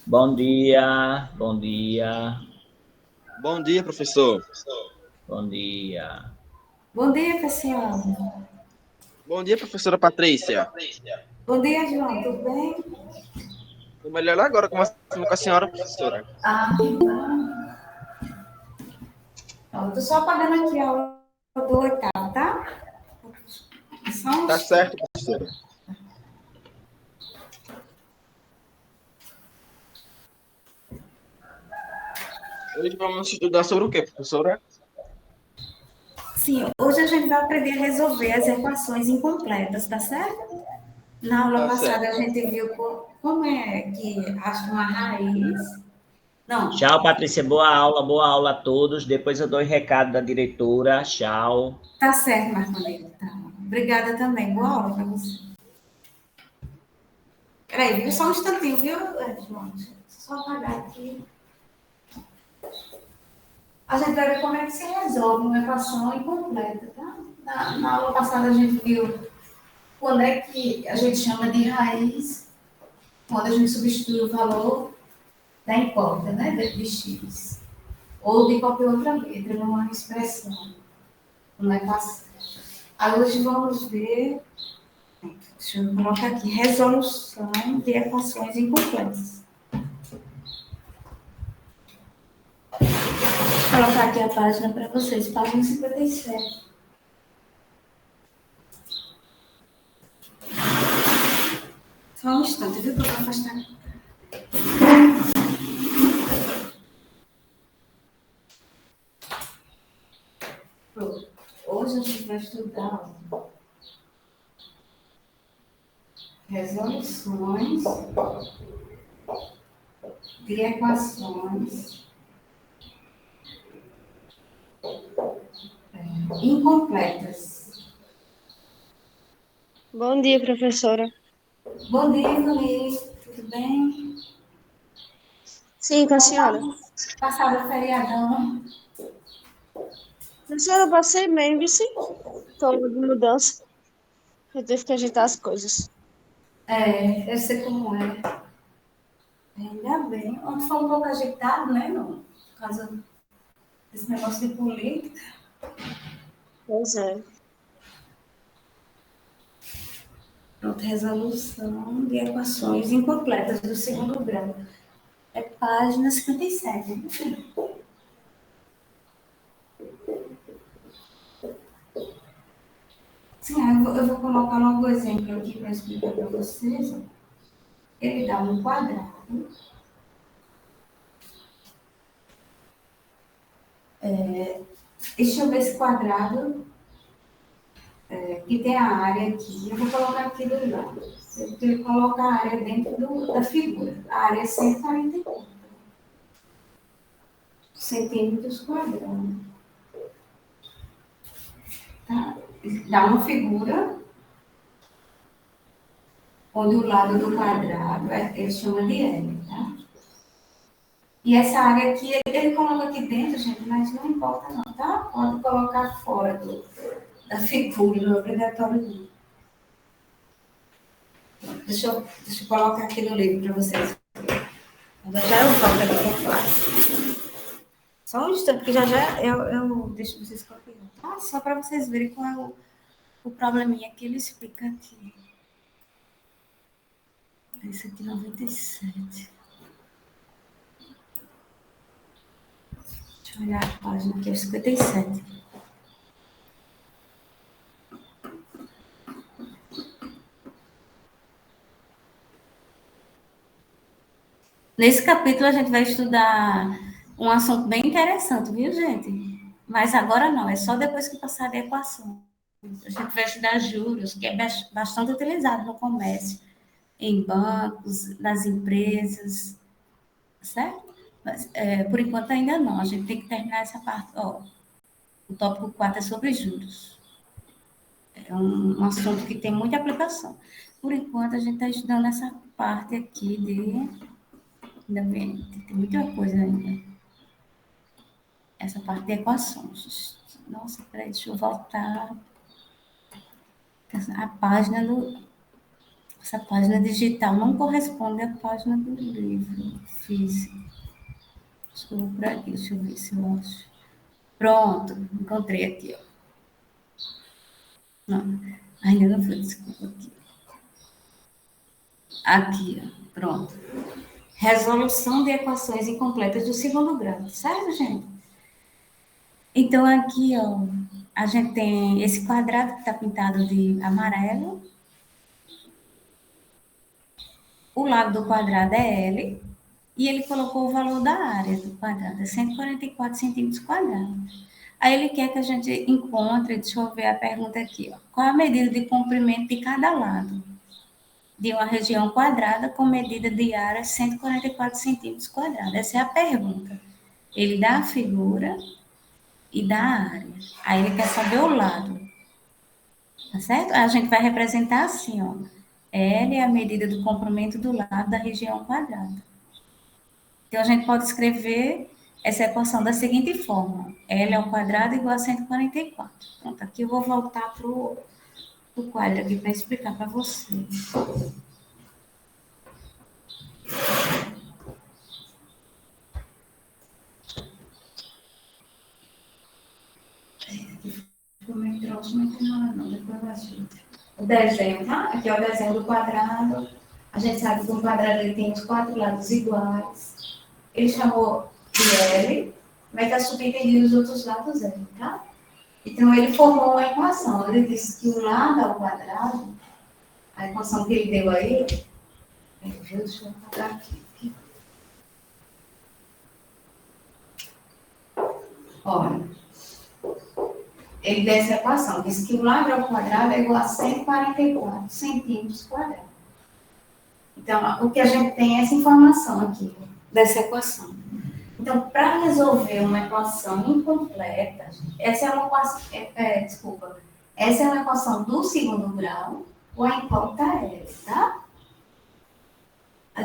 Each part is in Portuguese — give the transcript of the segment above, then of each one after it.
Bom dia, bom dia, Bom dia, professor. bom dia. Bom dia, Cassiano. Bom dia, professora Patrícia. Bom dia, João. Tudo bem? Estou melhor agora conversando com a senhora, professora. Que bom. Eu tô só apagando aqui a aula do oitavo, tá? Só Tá uns... certo, professora. Hoje vamos estudar sobre o quê, professora? Sim, hoje a gente vai aprender a resolver as equações incompletas, tá certo? Na aula Tá passada a certo. gente viu como é que acha uma raiz. Não, Tchau, Patrícia, boa aula a todos. Depois eu dou o recado da diretora. Tchau. tá certo, Marcolina. Tá. Obrigada também. Boa aula para você. Peraí, viu? Só um instantinho, viu, João? Só apagar aqui. A gente vai ver como é que se resolve uma equação incompleta, tá? Na aula passada a gente viu quando é que a gente chama de raiz, quando a gente substitui o valor da incógnita, né, de x, ou de qualquer outra letra numa expressão, numa equação. Aí hoje vamos ver, deixa eu colocar aqui, resolução de equações incompletas. Vou colocar aqui a página para vocês, página 57. Só um instante, viu, que eu vou afastar. Pronto. Hoje a gente vai estudar resoluções de equações incompletas. Bom dia, professora. Bom dia, Luiz. Tudo bem? Sim, com a senhora. Passado o feriadão. Professora, eu passei bem, vice. Tô de mudança. Eu tive que ajeitar as coisas. Eu sei como é. Ainda bem. Ontem foi um pouco agitado, né, não? Por causa desse negócio de política. Pois é. Pronto, resolução de equações incompletas do segundo grau. É página 57. Sim, eu vou colocar um exemplo aqui para explicar para vocês. Ele dá um quadrado. Deixa eu ver esse quadrado que tem a área aqui. Eu vou colocar aqui do lado. Ele coloca a área dentro da figura. A área é 144 centímetros quadrados. Tá? Dá uma figura onde o lado do quadrado ele chama de L, tá? E essa área aqui, ele coloca aqui dentro, gente, mas não importa não, tá? Pode colocar fora da figura, não é obrigatório não. Deixa eu colocar aqui no livro para vocês. Já eu volto aqui para falar. Só um instante, que já eu deixo vocês copiando, tá? Só para vocês verem qual é o probleminha que ele explica aqui. Esse aqui, 97. Deixa eu olhar a página aqui, é 57. Nesse capítulo a gente vai estudar um assunto bem interessante, viu, gente? Mas agora não, é só depois que passar a equação. A gente vai estudar juros, que é bastante utilizado no comércio, em bancos, nas empresas, certo? Mas, por enquanto ainda não, a gente tem que terminar essa parte. Ó, o tópico 4 é sobre juros. É um assunto que tem muita aplicação. Por enquanto, a gente está estudando essa parte aqui de. Ainda bem, tem muita coisa ainda. Essa parte de equações. Nossa, peraí, deixa eu voltar. A página do. Essa página digital não corresponde à página do livro físico. Acho que eu vou por aqui, deixa eu ver se eu acho. Pronto, encontrei aqui, ó. Não, ainda não foi, desculpa aqui. Aqui, ó, pronto. Resolução de equações incompletas do segundo grau, certo, gente? Então, aqui, ó, a gente tem esse quadrado que está pintado de amarelo. O lado do quadrado é L, e ele colocou o valor da área do quadrado, é 144 centímetros quadrados. Aí ele quer que a gente encontre, deixa eu ver a pergunta aqui, ó, qual a medida de comprimento de cada lado de uma região quadrada com medida de área 144 centímetros quadrados? Essa é a pergunta. Ele dá a figura e dá a área. Aí ele quer saber o lado, tá certo? A gente vai representar assim, ó. L é a medida do comprimento do lado da região quadrada. Então, a gente pode escrever essa equação da seguinte forma: L ao quadrado igual a 144. Pronto, aqui eu vou voltar para o quadro aqui para explicar para vocês. Como é que trouxe? Não, depois eu ajudo. O desenho, tá? Aqui é o desenho do quadrado. A gente sabe que um quadrado ele tem os 4 lados iguais. Ele chamou de L, mas está subentendido os outros lados L, tá? Então, ele formou uma equação. Ele disse que o lado ao quadrado, a equação que ele deu aí, deixa eu botar aqui. Olha, ele deu essa equação. Disse que o lado ao quadrado é igual a 144 centímetros quadrados. Então, o que a gente tem é essa informação aqui, dessa equação. Então, para resolver uma equação incompleta, essa é uma equação, essa é uma equação do segundo grau, ou a incógnita é, tá?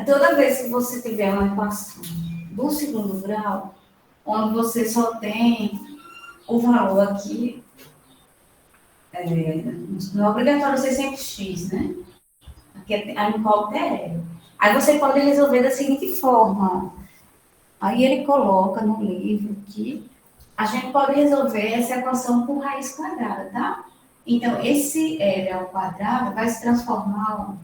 Toda vez que você tiver uma equação do segundo grau, onde você só tem o valor aqui, não é obrigatório ser sempre x, né? Aqui a incógnita é. Aí você pode resolver da seguinte forma, ó. Aí ele coloca no livro que a gente pode resolver essa equação por raiz quadrada, tá? Então, esse L ao quadrado vai se transformar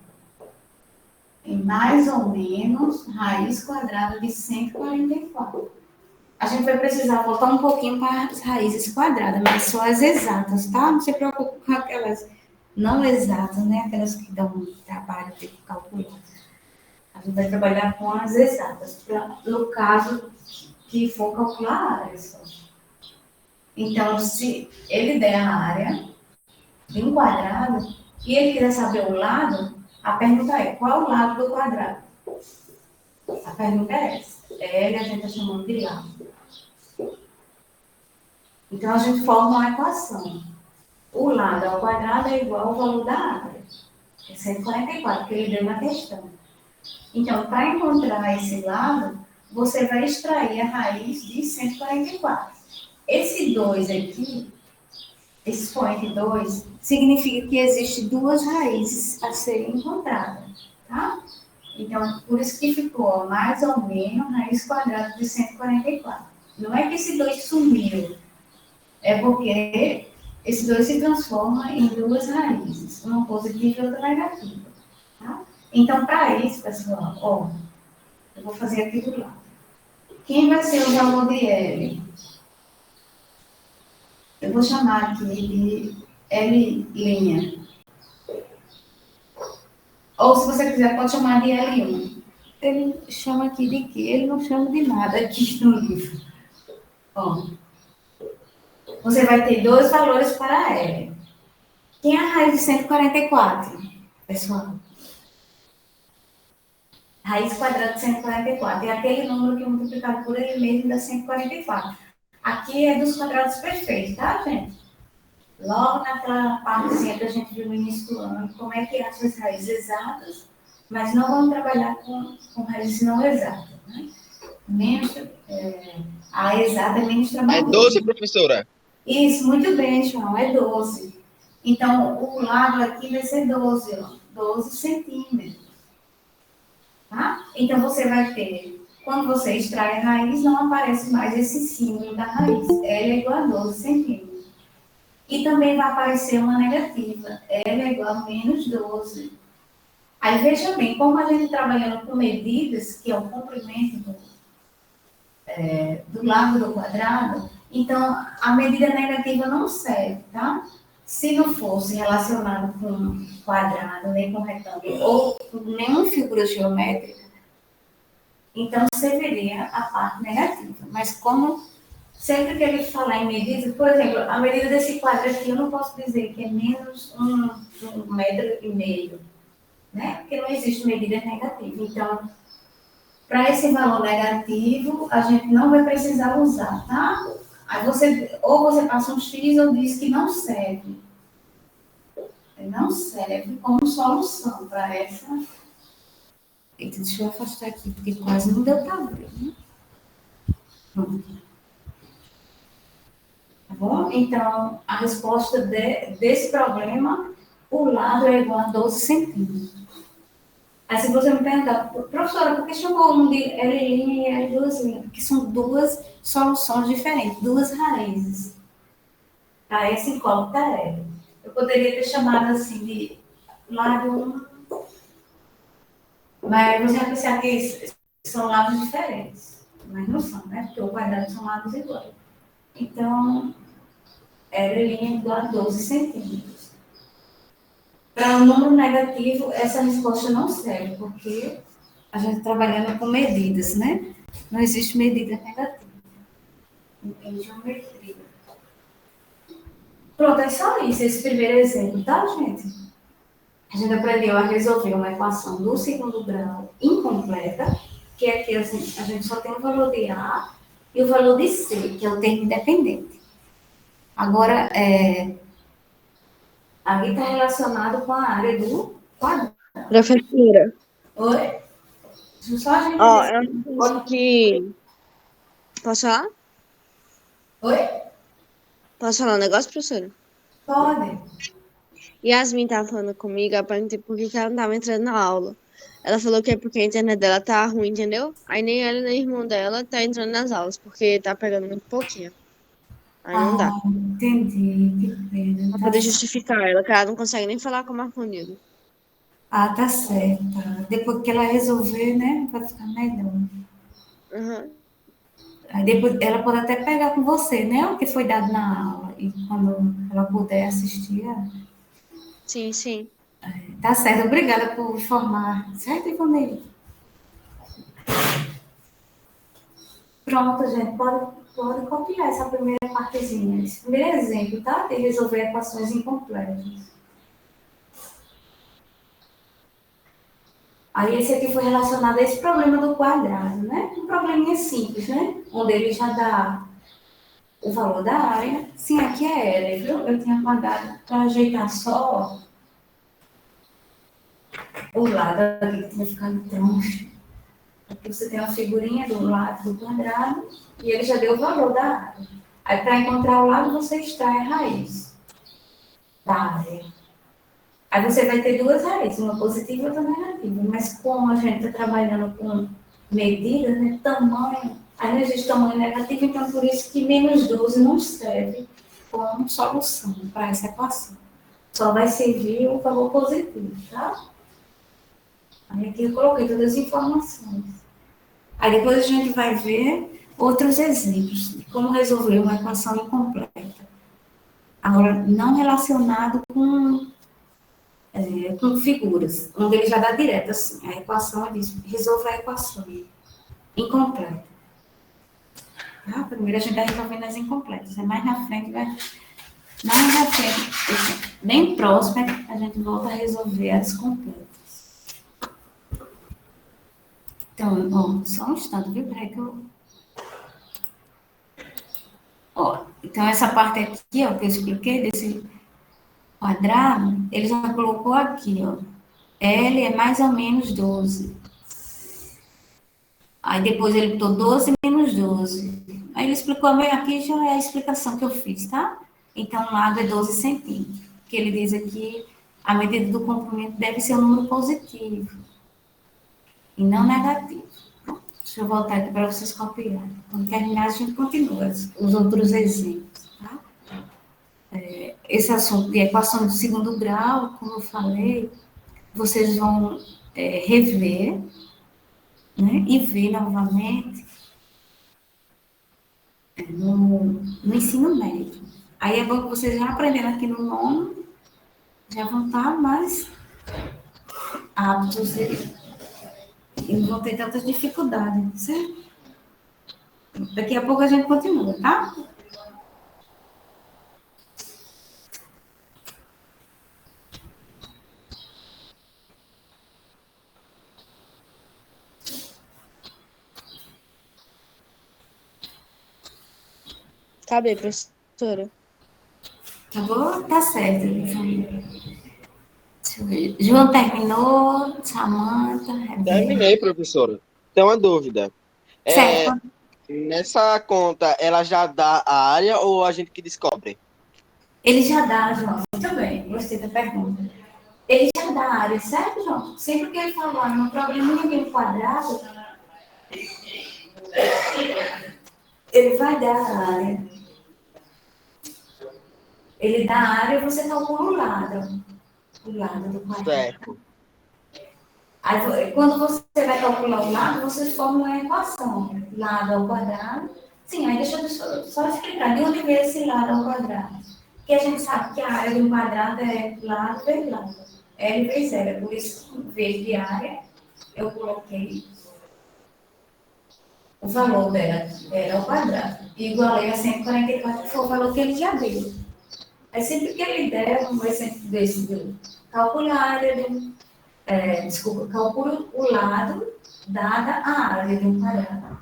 em mais ou menos raiz quadrada de 144. A gente vai precisar voltar um pouquinho para as raízes quadradas, mas só as exatas, tá? Não se preocupe com aquelas não exatas, né? Aquelas que dão trabalho de calcular. A gente vai trabalhar com as exatas, no caso que for calcular a área só. Então, se ele der a área de um quadrado e ele quiser saber o lado, a pergunta é: qual o lado do quadrado? A pergunta é essa. L a gente está chamando de lado. Então, a gente forma uma equação. O lado ao quadrado é igual ao valor da área. É 144, que ele deu na questão. Então, para encontrar esse lado, você vai extrair a raiz de 144. Esse 2 aqui, esse expoente 2, significa que existem duas raízes a serem encontradas, tá? Então, por isso que ficou mais ou menos raiz quadrada de 144. Não é que esse 2 sumiu, é porque esse 2 se transforma em duas raízes, uma positiva e outra negativa, tá? Então, para isso, pessoal, ó, eu vou fazer aqui do lado. Quem vai ser o valor de L? Eu vou chamar aqui de L'. Ou, se você quiser, pode chamar de L1. Ele chama aqui de quê? Ele não chama de nada aqui no livro. Ó, você vai ter dois valores para L. Quem é a raiz de 144, pessoal? Raiz quadrada de 144. É aquele número que é multiplicado por ele mesmo dá 144. Aqui é dos quadrados perfeitos, tá, gente? Logo naquela partezinha que a gente viu no início do ano, como é que acha as raízes exatas, mas não vamos trabalhar com raízes não exatas, né? Menos, a exata é menos trabalhosa. É 12, professora? Isso, muito bem, João, é 12. Então, o lado aqui vai ser 12, ó. 12 centímetros. Tá? Então, você vai ter, quando você extrai a raiz, não aparece mais esse símbolo da raiz. L é igual a 12 centímetros. E também vai aparecer uma negativa. L é igual a menos 12. Aí, veja bem, como a gente trabalhando com medidas, que é o comprimento do lado do quadrado, então, a medida negativa não serve, tá? Se não fosse relacionado com quadrado, nem com retângulo, ou com nenhuma figura geométrica, então serviria a parte negativa. Mas como sempre que ele falar em medida, por exemplo, a medida desse quadro aqui, eu não posso dizer que é menos 1,5 metro, né? Porque não existe medida negativa. Então, para esse valor negativo, a gente não vai precisar usar, tá? Aí ou você passa um X ou diz que não serve. Não serve como solução para essa. Eita, deixa eu afastar aqui, porque quase não deu para ver, né? Pronto. Tá bom? Então, a resposta desse problema, o lado é igual a 12 centímetros. Aí, se você me perguntar, professora, por que chamou um de L' e L2'? Porque são duas soluções diferentes, duas raízes. Tá? Esse incógnita é. Eu poderia ter chamado assim de lado 1, mas você vai pensar que são lados diferentes. Mas não são, né? Porque o quadrado são lados iguais. Então, L' é igual a 12 centímetros. Para um número negativo, essa resposta não serve, porque a gente está trabalhando com medidas, né? Não existe medida negativa em geometria. Pronto, é só isso, esse primeiro exemplo, tá, gente? A gente aprendeu a resolver uma equação do segundo grau incompleta, que é que assim, a gente só tem o valor de A e o valor de C, que é o termo independente. Agora, ali está relacionado com a área do quadrado. Professora, Oi? Deixa eu só a gente ó, eu acho que... Posso falar? Oi? Posso falar um negócio, professora? Pode. Yasmin tava falando comigo, eu perguntei por que ela não tava entrando na aula. Ela falou que é porque a internet dela tá ruim, entendeu? Aí nem ela nem o irmão dela tá entrando nas aulas, porque tá pegando muito pouquinho. Aí não dá. Entendi. Que pena. Pra Tá poder certo. justificar ela, que ela não consegue nem falar com o Marconildo. Tá certo. Depois que ela resolver, né, vai ficar melhor. Uhum. Aí depois ela pode até pegar com você, né, o que foi dado na aula. E quando ela puder assistir, Sim, sim. tá certo. Obrigada por informar. Certo, Ivonei? Pronto, gente. Pode copiar essa primeira partezinha. Esse primeiro exemplo, tá? De resolver equações incompletas. Aí esse aqui foi relacionado a esse problema do quadrado, né? Um probleminha simples, né? Onde ele já dá o valor da área. Sim, aqui é L, viu? Eu tinha apagado para ajeitar só o lado aqui que tinha ficado troncho. Aqui você tem uma figurinha do lado do quadrado e ele já deu o valor da área. Aí para encontrar o lado você extrai a raiz da área. Aí você vai ter duas raízes, uma positiva e outra negativa. Mas como a gente está trabalhando com medidas, né, tamanho, aí não existe tamanho negativo, então por isso que menos 12 não serve como solução para essa equação. Só vai servir o valor positivo, tá? Aí aqui eu coloquei todas as informações. Aí depois a gente vai ver outros exemplos de como resolver uma equação incompleta. Agora, não relacionado com figuras, onde ele já dá direto assim, a equação, ele diz, resolva a equação incompleta. Tá? Primeiro a gente está resolvendo as incompletas, mais na frente, bem próximo, a gente volta a resolver as completas. Então, ó, só um instante, viu? Peraí que eu... Ó, então essa parte aqui, ó, que eu expliquei, desse quadrado, ele já colocou aqui, ó, L é mais ou menos 12. Aí depois ele botou 12 menos 12. Aí ele explicou bem aqui, já é a explicação que eu fiz, tá? Então, o lado é 12 centímetros. Que ele diz aqui, a medida do comprimento deve ser um número positivo e não negativo. Deixa eu voltar aqui para vocês copiarem. Quando terminar, a gente continua os outros exemplos, tá? Esse assunto de equação de segundo grau, como eu falei, vocês vão rever, né, e ver novamente no ensino médio. Aí é bom que vocês já aprenderam aqui no nono, já vão estar mais aptos e não vão ter tantas dificuldades, certo? Daqui a pouco a gente continua, tá? Tá bem, professora. Tá bom? Tá certo, minha família. Deixa eu ver. João terminou, Samanta, Rebeca. Terminei, professora. Tem uma dúvida. É, Certo. nessa conta, ela já dá a área ou a gente que descobre? Ele já dá, João. Muito bem, gostei da pergunta. Ele já dá a área, certo, João? Sempre que ele falar no problema de quadrado, ele vai dar a área. Ele dá a área e você calcula o lado do quadrado. Certo. Aí, quando você vai calcular o lado, você forma uma equação. Lado ao quadrado. Sim, aí deixa eu só explicar. De onde vem esse lado ao quadrado? Porque a gente sabe que a área de um quadrado é lado vezes lado. L vezes L. Por isso, em vez de área, eu coloquei o valor dela, era ao quadrado. E igualei a 144, que foi o valor que ele já deu. Aí sempre que ele der um exemplo desse, calcula a área de calcula o lado dada a área de um quadrado.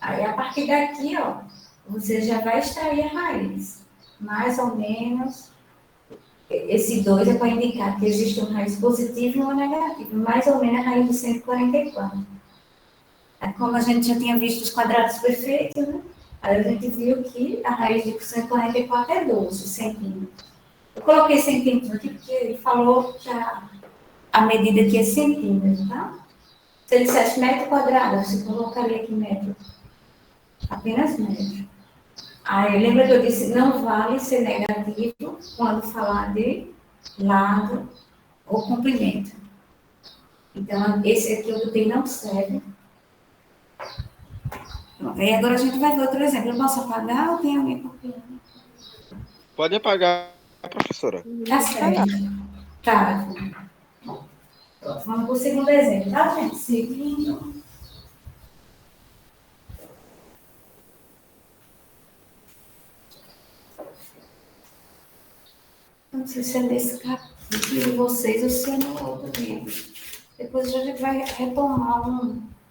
Aí, a partir daqui, ó, você já vai extrair a raiz. Mais ou menos, esse 2 é para indicar que existe uma raiz positiva e uma negativa. Mais ou menos a raiz de 144. Aí, como a gente já tinha visto os quadrados perfeitos, né? Aí a gente viu que a raiz de 144 é 12 centímetros. Eu coloquei centímetros aqui porque ele falou que a medida aqui é centímetro, tá? Se ele dissesse metro quadrado, você colocaria aqui metro. Apenas metro. Aí, lembra que eu disse, não vale ser negativo quando falar de lado ou comprimento. Então, esse aqui eu botei não serve. Pronto, aí agora a gente vai ver outro exemplo. Eu posso apagar ou tem alguém copiando? Pode apagar, professora. Tá certo. Tá. Pronto, vamos para o segundo exemplo, tá, gente? Seguindo. Não sei se é nesse capítulo de vocês ou se é no outro livro. Depois a gente vai retomar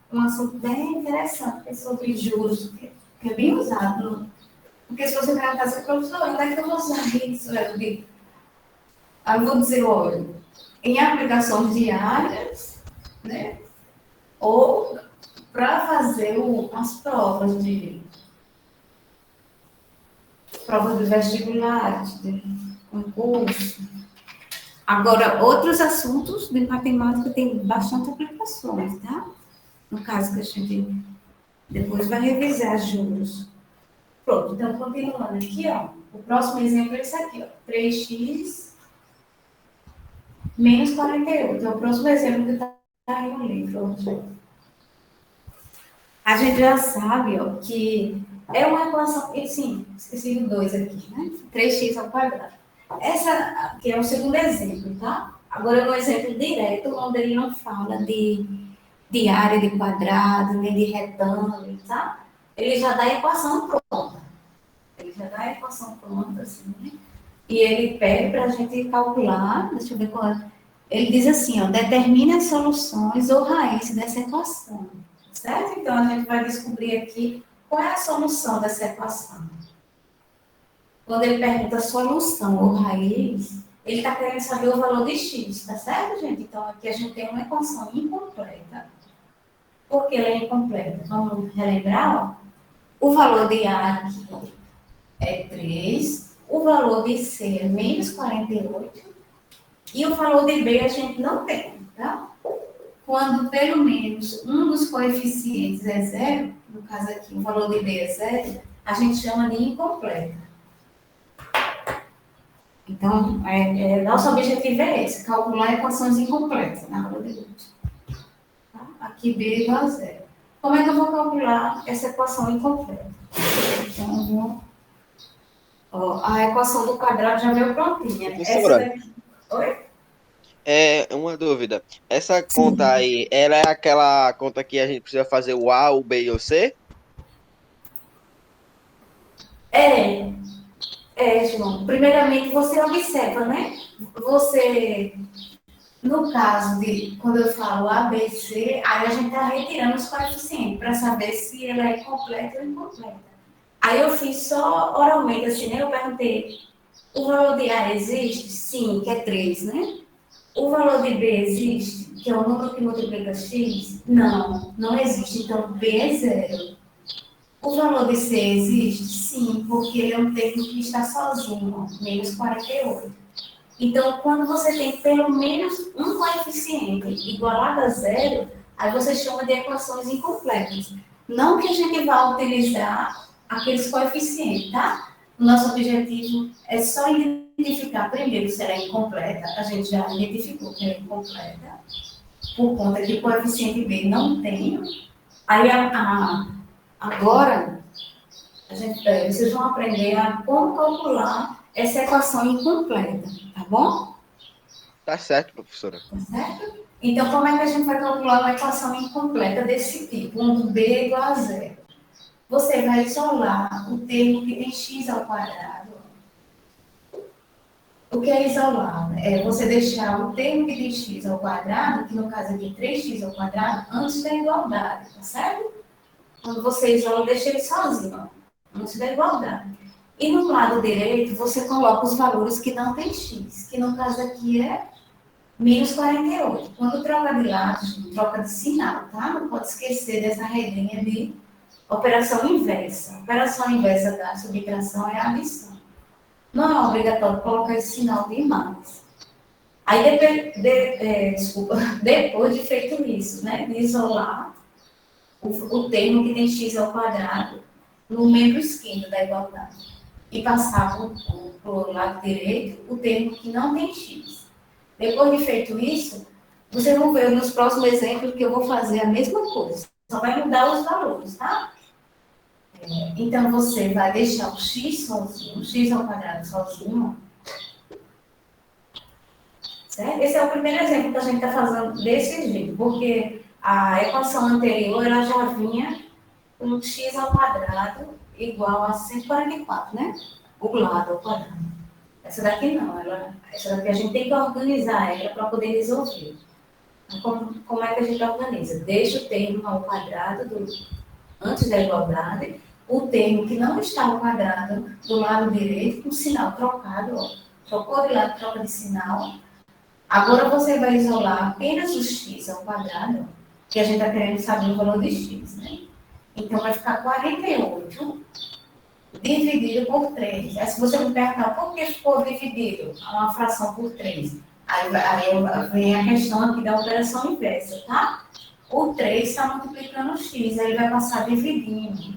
um assunto bem interessante, que é sobre juros, que é bem usado. Porque se você perguntar assim, professor, onde é que eu vou usar isso? Eu digo, aí eu vou dizer, olha, em aplicações diárias, né? Ou para fazer as provas de vestibulares, de concurso. Agora, outros assuntos de matemática têm bastante aplicações, tá? No caso que a gente depois vai revisar juros. Pronto, então continuando aqui, ó. O próximo exemplo é esse aqui, ó. 3x menos 48. É o próximo exemplo que está aí no livro. A gente já sabe, ó, que é uma equação. Sim, esqueci o 2 aqui, né? 3x ao quadrado. Essa aqui é o segundo exemplo, tá? Agora é um exemplo direto, onde ele não fala de área de quadrado, nem de retângulo, tá? Ele já dá a equação pronta. Ele já dá a equação pronta, assim, né? E ele pede para a gente calcular, deixa eu ver qual é. Ele diz assim, ó, determine as soluções ou raízes dessa equação, certo? Então, a gente vai descobrir aqui qual é a solução dessa equação. Quando ele pergunta solução ou raiz, ele está querendo saber o valor de x, tá certo, gente? Então, aqui a gente tem uma equação incompleta. Por que ela é incompleta? Vamos relembrar, ó. O valor de A aqui é 3, o valor de C é menos 48, E o valor de B a gente não tem, tá? Quando pelo menos um dos coeficientes é zero, no caso aqui o valor de B é zero, a gente chama de incompleta. Então, nosso objetivo é esse, calcular equações incompletas na aula de hoje. Tá? Aqui B é igual a zero. Como é que eu vou calcular essa equação incompleta? Então, a equação do quadrado já veio prontinha. Professora, Essa daqui... Oi? é uma dúvida. Essa conta Sim. aí, ela é aquela conta que a gente precisa fazer o A, o B e o C? É, João. Primeiramente, você observa, né? Você, no caso de, quando eu falo A, B, C, aí a gente está retirando os coeficientes para saber se ela é completa ou incompleta. Aí eu fiz só oralmente, assim, né? Eu perguntei, o valor de A existe? Sim, que é 3, né? O valor de B existe, que é o número que multiplica x? Não, não existe. Então, B é zero. O valor de C existe? Sim, porque ele é um termo que está sozinho, menos 48. Então, quando você tem pelo menos um coeficiente igualado a zero, aí você chama de equações incompletas. Não que a gente vá utilizar aqueles coeficientes, tá? O nosso objetivo é só identificar primeiro se ela é incompleta, a gente já identificou que é incompleta, por conta que o coeficiente B não tem. Aí, agora, vocês vão aprender a como calcular essa equação incompleta, tá bom? Tá certo, professora. Tá certo? Então, como é que a gente vai calcular uma equação incompleta desse tipo, onde B é igual a zero? Você vai isolar o termo que tem x ao quadrado. O que é isolar? É você deixar o termo que tem x ao quadrado, que no caso aqui é 3x ao quadrado, antes da igualdade, tá certo? Quando você isola, deixa ele sozinho, antes da igualdade. E no lado direito, você coloca os valores que não tem x, que no caso aqui é menos 48. Quando troca de lado, troca de sinal, tá? Não pode esquecer dessa regrinha de operação inversa. A operação inversa da subtração é a adição. Não é obrigatório colocar esse sinal de mais. Aí, depois de feito isso, né? De isolar o termo que tem x ao quadrado no membro esquerdo da igualdade. E passar para o lado direito o termo que não tem x. Depois de feito isso, vocês vão ver nos próximos exemplos que eu vou fazer a mesma coisa. Só vai mudar os valores, tá? Então, você vai deixar o x sozinho, o x ao quadrado sozinho. Certo? Esse é o primeiro exemplo que a gente está fazendo desse jeito, porque a equação anterior ela já vinha com x ao quadrado igual a 144, né? O lado ao quadrado. Essa daqui não, essa daqui a gente tem que organizar ela para poder resolver. Como é que a gente organiza? Deixa o termo ao quadrado antes da igualdade, o termo que não está ao quadrado do lado direito, com o sinal trocado, ó, trocou de lado, troca de sinal. Agora você vai isolar apenas o x ao quadrado, que a gente está querendo saber o valor de x, né? Então vai ficar 48 dividido por 3. Aí se você me perguntar por que ficou dividido uma fração por 3, aí vem a questão aqui da operação inversa, tá? O 3 está multiplicando o x, aí ele vai passar dividindo.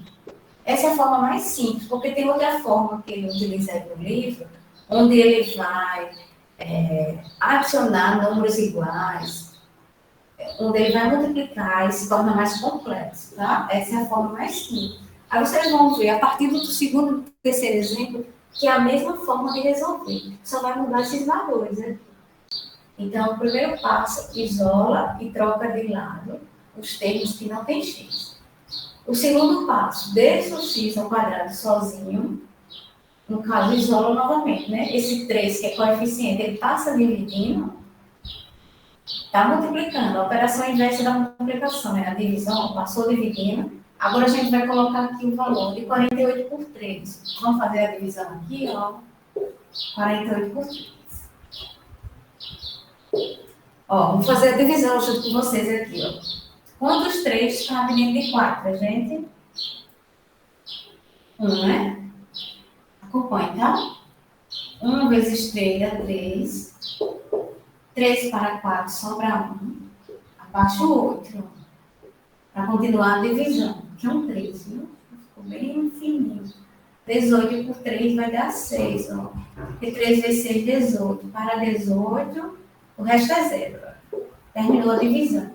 Essa é a forma mais simples, porque tem outra forma que ele utiliza aí no livro, onde ele vai adicionar números iguais, onde ele vai multiplicar e se torna mais complexo, tá? Essa é a forma mais simples. Aí vocês vão ver, a partir do segundo e terceiro exemplo, que é a mesma forma de resolver, só vai mudar esses valores, né? Então, o primeiro passo, isola e troca de lado os termos que não tem x. O segundo passo, deixa o x ao quadrado sozinho, no caso, isola novamente, né? Esse 3, que é coeficiente, ele passa dividindo, está multiplicando. A operação inversa da multiplicação é a divisão, passou dividindo. Agora a gente vai colocar aqui o valor de 48 por 3. Vamos fazer a divisão aqui, ó. 48 por 3. Ó, vamos fazer a divisão junto com vocês aqui, ó. Quantos 3 cabem dentro de 4, gente? 1, né? Acompanhe, tá? 1 vezes 3 dá 3. 3 para 4 sobra 1. Abaixo 8. Para continuar a divisão, que é um 3, viu? Ficou bem fininho. 18 por 3 vai dar 6, ó. E 3 vezes 6, 18. Para 18, o resto é 0. Terminou a divisão.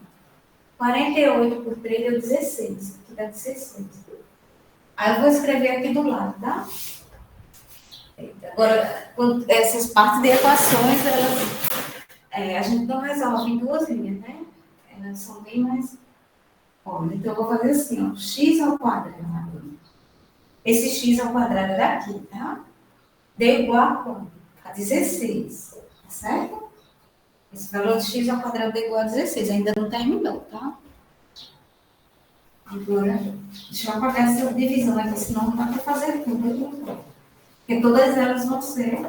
48 por 3 deu 16. Aqui dá 16. Aí eu vou escrever aqui do lado, tá? Agora, essas partes de equações, a gente não resolve em 2 linhas, né? Elas são bem mais... Olha, então eu vou fazer assim, ó. X ao quadrado. Esse x ao quadrado é daqui, tá? Deu igual a quanto? A 16, tá certo? Esse valor de x ao quadrado deu igual a 16, ainda não terminou, tá? Agora, deixa eu apagar essa divisão aqui, senão não dá para fazer tudo. Porque todas elas vão ser,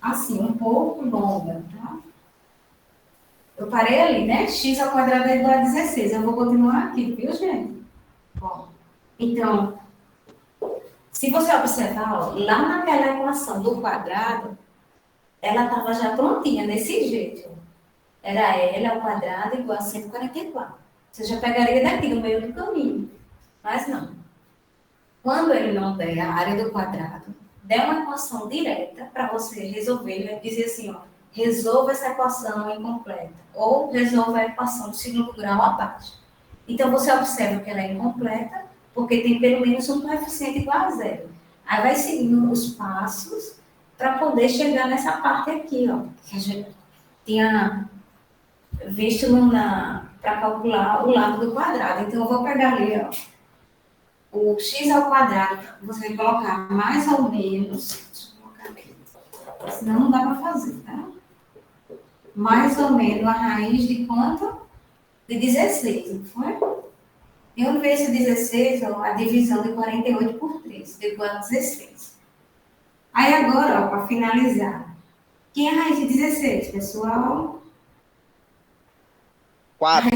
assim, um pouco longas, tá? Eu parei ali, né? X ao quadrado é igual a 16. Eu vou continuar aqui, viu, gente? Ó, então, se você observar, ó, lá naquela equação do quadrado, ela estava já prontinha, desse jeito. Era L ao quadrado igual a 144. Você já pegaria daqui, no meio do caminho. Mas não. Quando ele não der a área do quadrado, der uma equação direta para você resolver, ele vai dizer assim, ó, resolva essa equação incompleta. Ou resolva a equação de segundo grau abaixo. Então, você observa que ela é incompleta, porque tem pelo menos um coeficiente igual a 0. Aí vai seguindo os passos para poder chegar nessa parte aqui, ó, que a gente tinha visto para calcular o lado do quadrado. Então, eu vou pegar ali, ó, o x ao quadrado, você vai colocar mais ou menos, deixa eu colocar aqui, senão não dá para fazer, tá? Mais ou menos a raiz de quanto? De 16, não foi? Eu vejo esse 16, ó, a divisão de 48 por 3, deu igual a 16. Aí agora, ó, para finalizar, quem é a raiz de 16, pessoal? 4.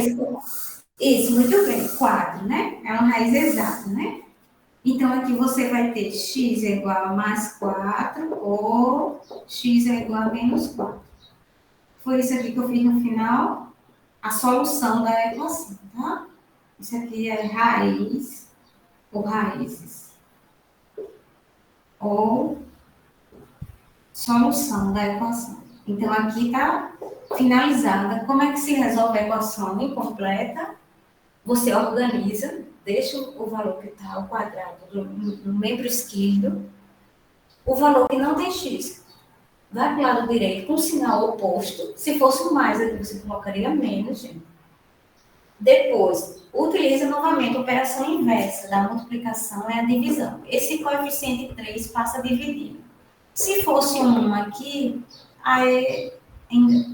Isso, muito bem, 4, né? É uma raiz exata, né? Então, aqui você vai ter x é igual a mais 4 ou x é igual a menos 4. Foi isso aqui que eu fiz no final, a solução da equação, tá? Isso aqui é raiz, ou raízes, ou solução da equação. Então, aqui está finalizada. Como é que se resolve a equação incompleta? Você organiza, deixa o valor que está ao quadrado no membro esquerdo, o valor que não tem x. Vai para o lado direito com o sinal oposto. Se fosse mais, aqui você colocaria menos, gente. Depois, utiliza novamente a operação inversa da multiplicação e a divisão. Esse coeficiente 3 passa a dividir. Se fosse 1 aqui, aí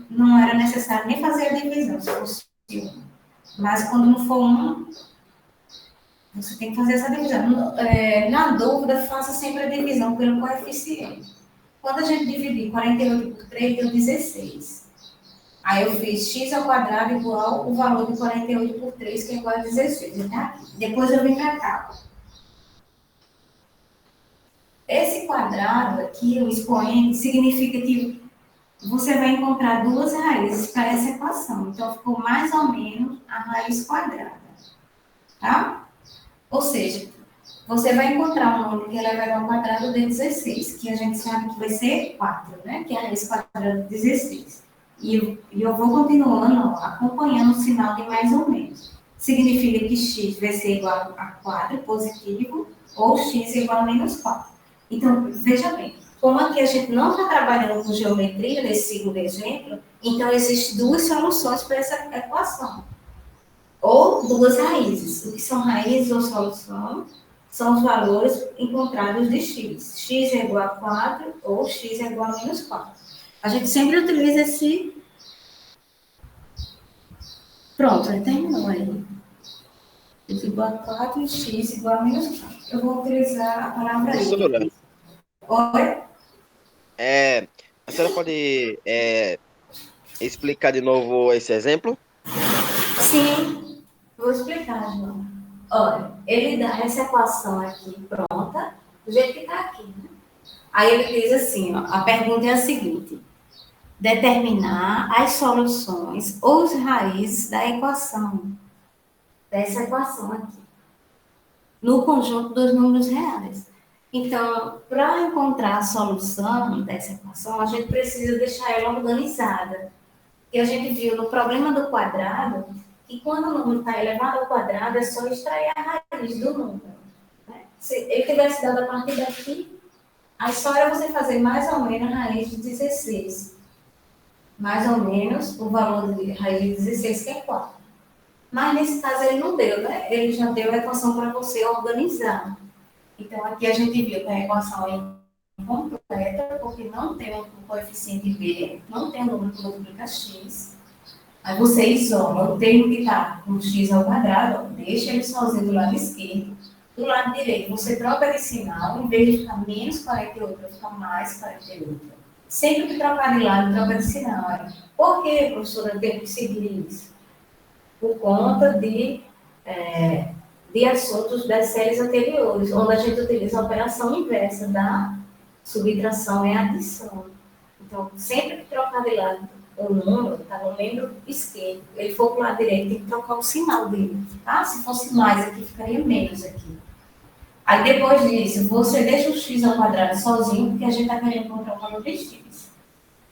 não era necessário nem fazer a divisão, se fosse 1. Mas quando não for 1, você tem que fazer essa divisão. Na dúvida, faça sempre a divisão pelo coeficiente. Quando a gente dividir 48 por 3, deu 16. Aí eu fiz x ao quadrado igual o valor de 48 por 3, que é igual a 16. Tá? Depois eu vim para cá. Esse quadrado aqui, o expoente, significa que você vai encontrar duas raízes para essa equação. Então, ficou mais ou menos a raiz quadrada. Tá? Ou seja, você vai encontrar um número que é elevado ao quadrado de 16, que a gente sabe que vai ser 4, né? Que é a raiz quadrada de 16. E eu vou continuando, ó, acompanhando o sinal de mais ou menos. Significa que x vai ser igual a 4, positivo, ou x igual a menos 4. Então, veja bem, como aqui a gente não está trabalhando com geometria, nesse segundo exemplo, então existem duas soluções para essa equação. Ou duas raízes. O que são raízes ou solução? São os valores encontrados de x. X é igual a 4 ou x é igual a menos 4. A gente sempre utiliza esse... Pronto, ele terminou aí. X igual a 4 e x igual a menos 4. Eu vou utilizar a palavra Professora, aí. Oi? a senhora pode explicar de novo esse exemplo? Sim, vou explicar, João. Olha, ele dá essa equação aqui pronta, do jeito que está aqui, né? Aí ele diz assim, ó, a pergunta é a seguinte. determinar as soluções ou as raízes da equação, dessa equação aqui, no conjunto dos números reais. Então, para encontrar a solução dessa equação, a gente precisa deixar ela organizada. E a gente viu no problema do quadrado que quando o número está elevado ao quadrado, é só extrair a raiz do número. Né? Se ele tivesse dado a partir daqui, aí só era você fazer mais ou menos a raiz de 16. Mais ou menos o valor de raiz de 16, que é 4. Mas nesse caso ele não deu, né? Ele já deu a equação para você organizar. Então aqui a gente viu que a equação é incompleta, porque não tem o coeficiente b, não tem o número que multiplica x. Aí você isola o termo que está com x ao quadrado, ó, deixa ele sozinho do lado esquerdo. Do lado direito, você troca de sinal, em vez de ficar menos 48, vai ficar mais 48. Sempre que trocar de lado, troca de sinal. Por que, professora, eu tenho que seguir isso? Por conta de assuntos das séries anteriores, onde a gente utiliza a operação inversa da subtração e adição. Então, sempre que trocar de lado o número, está no membro esquerdo, ele for para o lado direito, tem que trocar o sinal dele. Tá? Se fosse mais aqui, ficaria menos aqui. Aí, depois disso, você deixa o x ao quadrado sozinho, porque a gente está querendo encontrar o valor de x.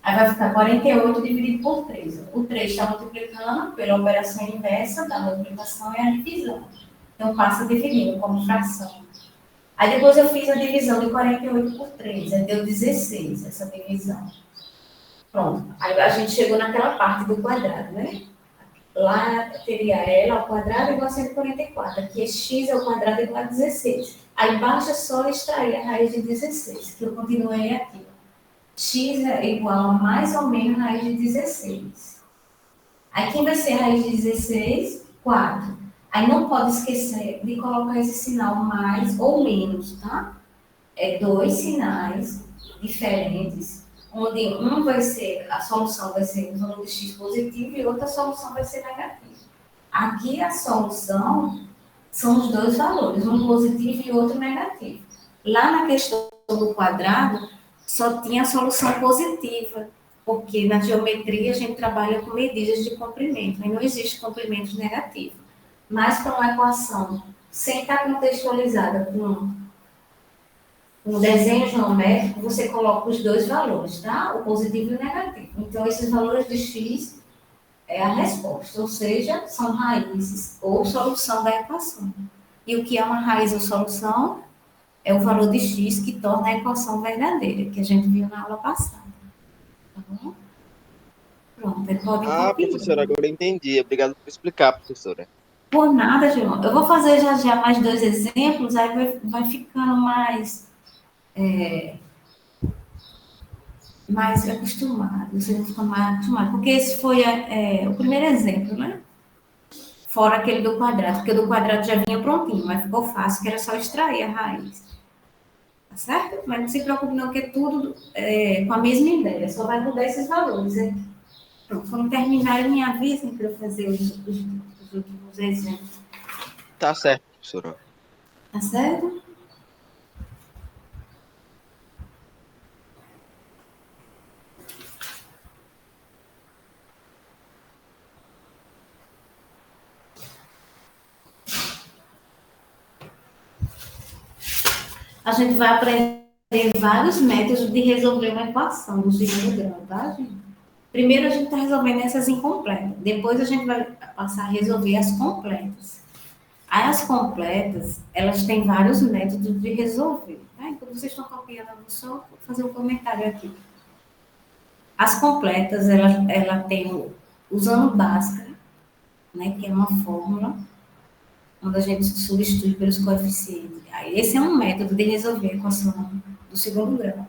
Aí vai ficar 48 dividido por 3. O 3 está multiplicando pela operação inversa da multiplicação e a divisão. Então, passa dividindo como fração. Aí, depois eu fiz a divisão de 48 por 3. Aí deu 16, essa divisão. Pronto. Aí a gente chegou naquela parte do quadrado, né? Lá teria ela ao quadrado igual a 144. Aqui é x ao quadrado igual a 16. Aí embaixo é só extrair a raiz de 16, que eu continuei aqui. X é igual a mais ou menos a raiz de 16. Aí quem vai ser a raiz de 16? 4. Aí não pode esquecer de colocar esse sinal mais ou menos, tá? É dois sinais diferentes, onde um vai ser, a solução vai ser o valor de x positivo e outra solução vai ser negativa. Aqui a solução são os dois valores, um positivo e outro negativo. Lá na questão do quadrado, só tinha a solução positiva, porque na geometria a gente trabalha com medidas de comprimento, e não existe comprimento negativo. Mas para uma equação sem estar contextualizada com um desenho geométrico, você coloca os dois valores, tá? O positivo e o negativo. Então, esses valores de x é a resposta, ou seja, são raízes ou solução da equação. E o que é uma raiz ou solução? É o valor de x que torna a equação verdadeira, que a gente viu na aula passada. Tá bom? Pronto, aí podem copiar. Professora, agora eu entendi. Obrigado por explicar, professora. Por nada, João. Eu vou fazer já mais 2 exemplos, aí vai ficando mais acostumado, você vai ficar mais acostumado, porque esse foi o primeiro exemplo, né? Fora aquele do quadrado, porque o do quadrado já vinha prontinho, mas ficou fácil, que era só extrair a raiz. Tá certo? Mas não se preocupe não, que é tudo com a mesma ideia, só vai mudar esses valores aqui. Pronto, quando terminarem, me avisem para eu fazer os últimos exemplos. Tá certo, professora. Tá certo? A gente vai aprender vários métodos de resolver uma equação do segundo grau, tá, gente? Primeiro a gente está resolvendo essas incompletas, depois a gente vai passar a resolver as completas. Aí as completas, elas têm vários métodos de resolver, né? Enquanto vocês estão copiando, eu vou só fazer um comentário aqui. As completas, ela tem, usando Bhaskara, né, que é uma fórmula, onde a gente substitui pelos coeficientes. Aí, esse é um método de resolver a equação do segundo grau.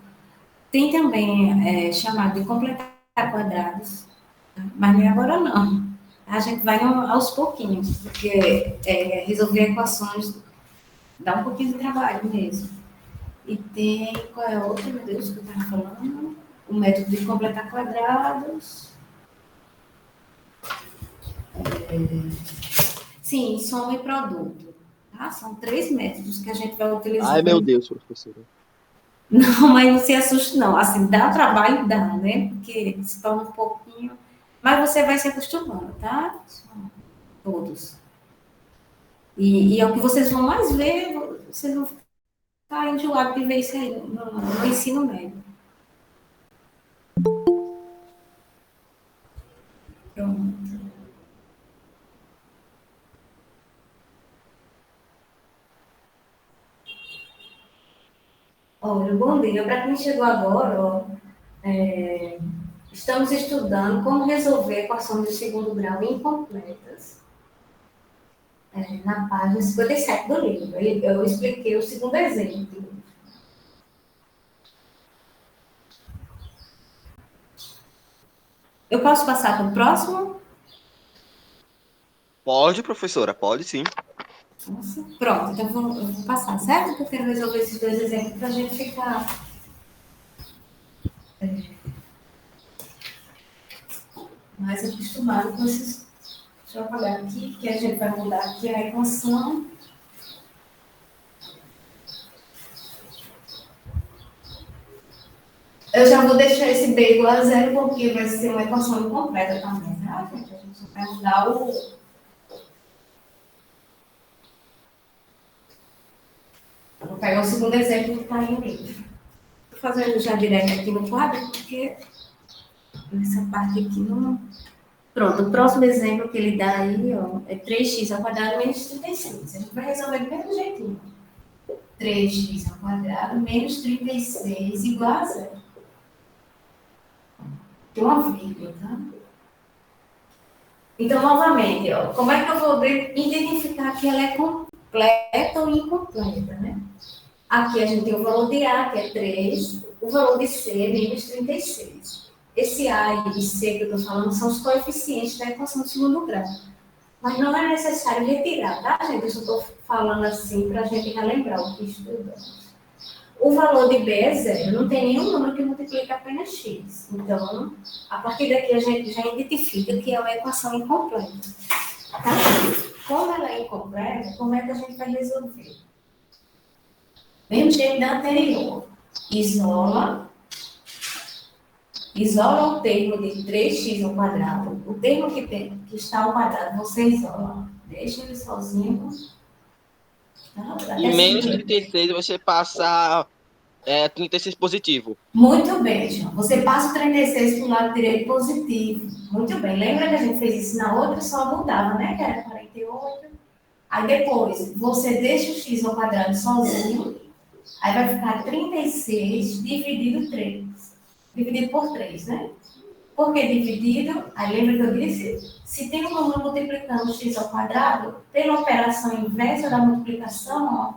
Tem também chamado de completar quadrados, tá? Mas nem agora não. A gente vai aos pouquinhos, porque resolver equações dá um pouquinho de trabalho mesmo. E tem, qual é a outra, meu Deus, que eu estava falando? O método de completar quadrados. Sim, soma e produto. Tá? São 3 métodos que a gente vai utilizar. Ai, meu Deus, professora. Não, mas não se assuste, não. Assim, dá trabalho, dá, né? Porque se torna um pouquinho. Mas você vai se acostumando, tá? Todos. E é o que vocês vão mais ver, vocês vão ficar enjoados de ver isso aí no ensino médio. Pronto. Olha, bom dia. Para quem chegou agora, ó, é, estamos estudando como resolver equações de segundo grau incompletas, na página 57 do livro. Eu expliquei o segundo exemplo. Eu posso passar para o próximo? Pode, professora, pode sim. Nossa. Pronto, então eu vou passar, certo? Porque eu quero resolver esses dois exemplos para a gente ficar mais acostumado com esses. Deixa eu apagar aqui, que a gente vai mudar aqui a equação. Eu já vou deixar esse B igual a zero, porque vai ser uma equação incompleta também, tá, gente? A gente vai mudar o. Eu vou pegar o segundo exemplo que está aí no livro. Estou fazendo já direto aqui no quadro, porque nessa parte aqui não. Pronto, o próximo exemplo que ele dá aí, ó, é 3x ao quadrado menos 36. A gente vai resolver do mesmo jeitinho. 3x ao quadrado menos 36 igual a zero. Tem uma vírgula, tá? Então, novamente, ó, como é que eu vou identificar que ela é completa ou incompleta, né? Aqui a gente tem o valor de A, que é 3, o valor de C é menos 36. Esse A e C que eu estou falando são os coeficientes da equação de segundo grau. Mas não é necessário retirar, tá, gente? Eu só estou falando assim para a gente relembrar o que estudamos. O valor de B é zero, não tem nenhum número que multiplique apenas x. Então, a partir daqui a gente já identifica que é uma equação incompleta. Tá? Como ela é incompleta, como é que a gente vai resolver? Mesmo jeito da anterior. Isola o termo de 3x ao quadrado. O termo que está ao quadrado, você isola. Deixa ele sozinho. Tá? E menos 36 você passa 36 positivo. Muito bem, João. Você passa o 36 para o lado direito positivo. Muito bem. Lembra que a gente fez isso na outra, só mudava, né? Que era 48. Aí depois, você deixa o x ao quadrado sozinho. Aí vai ficar 36 dividido 3. Dividido por 3, né? Por que dividido? Aí lembra que eu disse? Se tem um número multiplicando x ao quadrado, pela operação inversa da multiplicação, ó,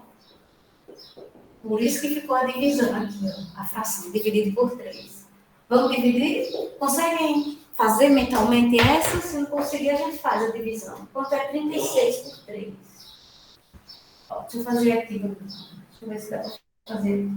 por isso que ficou a divisão aqui, ó, a fração, dividido por 3. Vamos dividir? Conseguem fazer mentalmente essa? Se não conseguir, a gente faz a divisão. Quanto é 36 por 3? Ó, deixa eu fazer aqui. Deixa eu ver se dá para fazer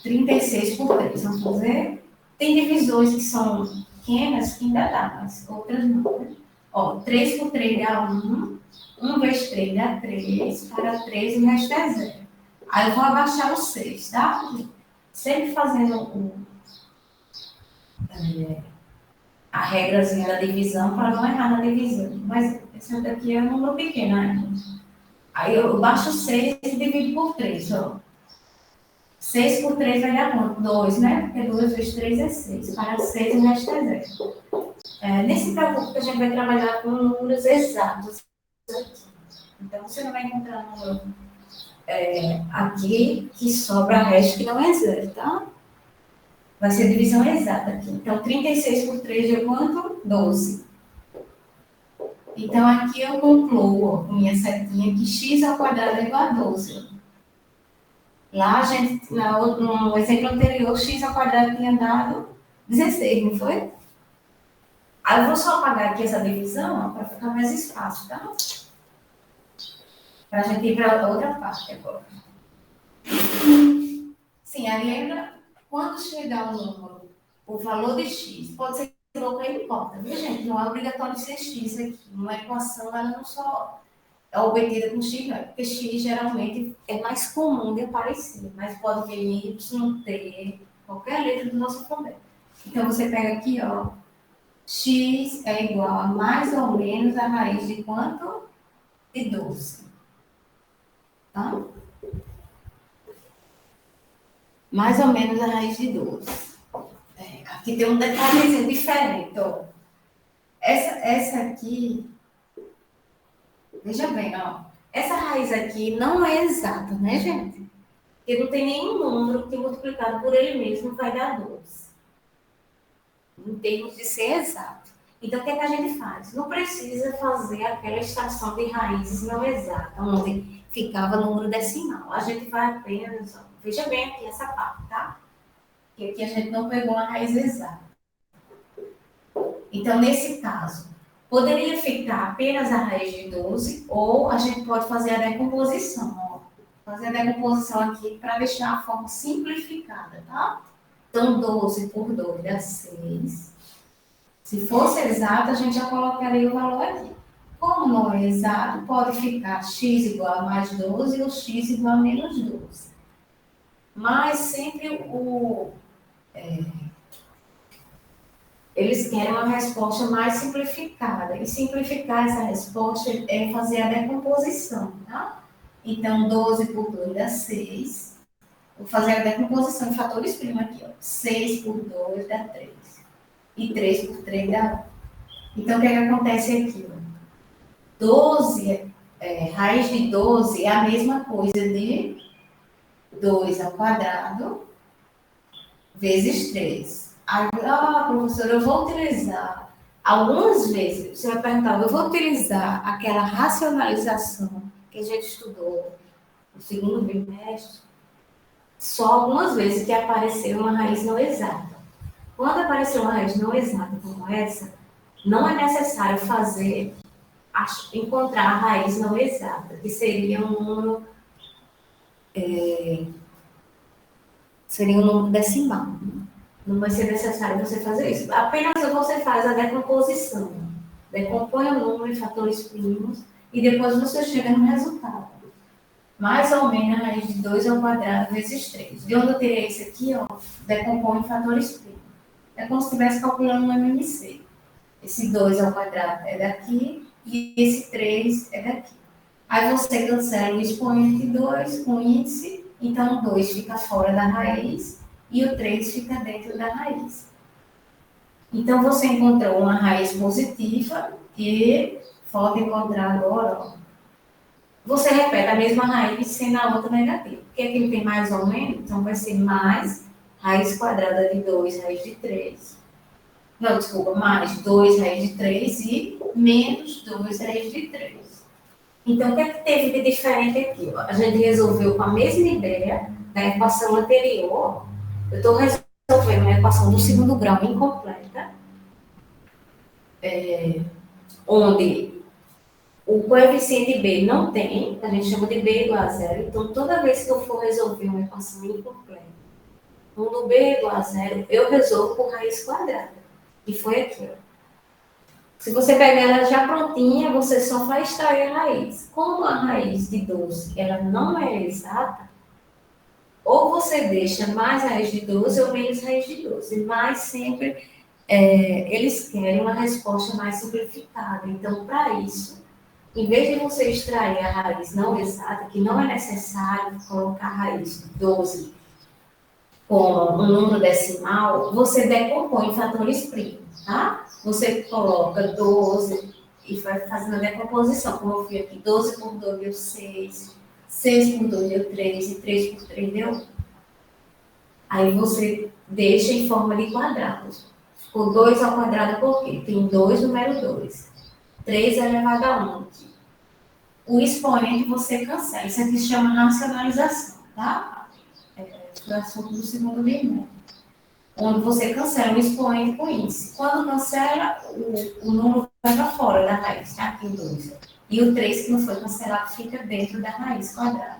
36 por 3. Vamos fazer? Tem divisões que são pequenas que ainda dá, mas outras não. Né? Ó, 3 por 3 dá 1. 1 vezes 3 dá 3. Para 3 o resto é 0. Aí eu vou abaixar o 6, tá? Sempre fazendo a regrazinha da divisão para não errar na divisão. Mas esse daqui é um número pequeno ainda. Aí eu baixo 6 e divido por 3, ó. 6 por 3 vai dar quanto? 2, né? Porque 2 vezes 3 é 6. Para 6 o resto é 0. Nem se preocupe que a gente vai trabalhar com números exatos. Então, você não vai encontrar número aqui que sobra resto que não é 0, tá? Vai ser divisão exata aqui. Então, 36 por 3 é quanto? 12. Então, aqui eu concluo, ó, com minha setinha, que x ao quadrado é igual a 12. Lá, a gente, no exemplo anterior, x ao quadrado tinha dado 16, não foi? Aí eu vou só apagar aqui essa divisão, para ficar mais espaço, tá? Para a gente ir para outra parte agora. Sim, aí lembra, quando chegar o número, o valor de x, pode ser que não importa, viu, gente? Não é obrigatório ser x aqui. Uma equação, ela não só é obtida com x, não, porque x geralmente é mais comum de aparecer, mas pode vir em y, t, qualquer letra do nosso alfabeto. Então, você pega aqui, ó, x é igual a mais ou menos a raiz de quanto? De 12. Tá? Mais ou menos a raiz de 12. Aqui tem um detalhezinho diferente, ó. Essa aqui, veja bem, ó. Essa raiz aqui não é exata, né, gente? Porque não tem nenhum número que multiplicado por ele mesmo vai dar 12. Em termos de ser exato. Então, o que é que a gente faz? Não precisa fazer aquela extração de raízes não exata, onde ficava número decimal. A gente vai apenas, ó, veja bem aqui essa parte, tá? Que aqui a gente não pegou a raiz exata. Então, nesse caso, poderia ficar apenas a raiz de 12, ou a gente pode fazer a decomposição. Ó. Fazer a decomposição aqui para deixar a forma simplificada, tá? Então, 12 por 2 dá 6. Se fosse exato, a gente já colocaria o valor aqui. Como não é exato, pode ficar x igual a mais 12 ou x igual a menos 12. Mas sempre eles querem uma resposta mais simplificada. E simplificar essa resposta é fazer a decomposição, tá? Então, 12 por 2 dá 6. Vou fazer a decomposição em fatores prima aqui, ó. 6 por 2 dá 3. E 3 por 3 dá 1. Então, o que é que acontece aqui? Ó? 12, raiz de 12 é a mesma coisa de 2 ao quadrado vezes 3. Aí, professor, eu vou utilizar, algumas vezes, você vai perguntar, eu vou utilizar aquela racionalização que a gente estudou no segundo bimestre, só algumas vezes que apareceu uma raiz não exata. Quando aparecer uma raiz não exata como essa, não é necessário encontrar a raiz não exata, que seria um número, decimal. Não vai ser necessário você fazer isso. Apenas você faz a decomposição. Decompõe o número em fatores primos e depois você chega no resultado. Mais ou menos a raiz de 2 ao quadrado vezes 3. De onde eu tirei isso aqui, ó, decompõe em fatores primos. É como se estivesse calculando um MMC. Esse 2 ao quadrado é daqui e esse 3 é daqui. Aí você cancela o expoente 2 com índice, então o 2 fica fora da raiz e o 3 fica dentro da raiz. Então, você encontrou uma raiz positiva e falta encontrar agora, ó. Você repete a mesma raiz sendo a outra negativa. Porque aqui ele tem mais ou menos, então vai ser mais raiz quadrada de 2, raiz de 3. Não, desculpa, mais 2 raiz de 3 e menos 2 raiz de 3. Então, o que é que teve de diferente aqui? Ó? A gente resolveu com a mesma ideia da equação anterior. Eu estou resolvendo a equação do segundo grau incompleta, onde o coeficiente b não tem, a gente chama de b igual a zero. Então, toda vez que eu for resolver uma equação incompleta, quando b é igual a zero, eu resolvo por raiz quadrada. E foi aqui, ó. Se você pegar ela já prontinha, você só vai extrair a raiz. Como a raiz de 12 ela não é exata, ou você deixa mais raiz de 12 ou menos raiz de 12. Mas sempre eles querem uma resposta mais simplificada. Então, para isso, em vez de você extrair a raiz não exata, que não é necessário colocar a raiz de 12 como um número decimal, você decompõe em fatores primos, tá? Você coloca 12 e vai fazendo a decomposição, como eu vi aqui, 12 por 2 deu 6, 6 por 2 deu 3 e 3 por 3 deu 1. Aí você deixa em forma de quadrados. Ficou 2 ao quadrado por quê? Tem 2 número 2. 3 elevado a 1 aqui. O expoente você cancela. Isso aqui se chama racionalização, tá? Do assunto do segundo bimestre. Onde você cancela o expoente com índice. Quando cancela, o número vai para fora da raiz, tá? Aqui o 2. E o 3 que não foi cancelado fica dentro da raiz quadrada.